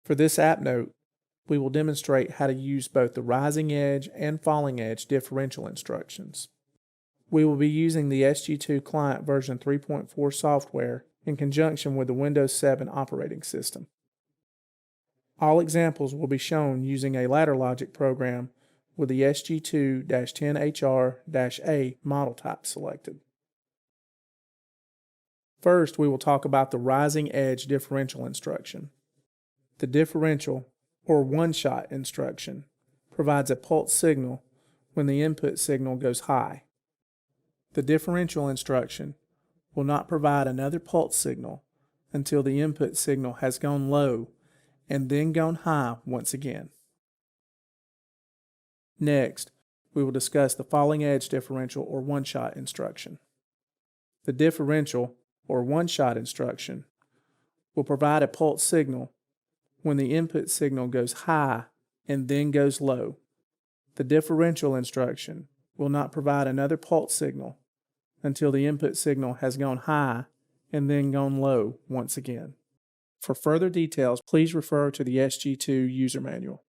For this app note, we will demonstrate how to use both the rising edge and falling edge differential instructions. We will be using the SG2 Client version 3.4 software in conjunction with the Windows 7 operating system. All examples will be shown using a ladder logic program with the SG2-10HR-A model type selected. First, we will talk about the rising edge differential instruction. The differential, or one-shot instruction, provides a pulse signal when the input signal goes high. The differential instruction will not provide another pulse signal until the input signal has gone low and then gone high once again. Next, we will discuss the falling edge differential or one-shot instruction. The differential or one-shot instruction will provide a pulse signal when the input signal goes high and then goes low. The differential instruction will not provide another pulse signal until the input signal has gone high and then gone low once again. For further details, please refer to the SG2 user manual.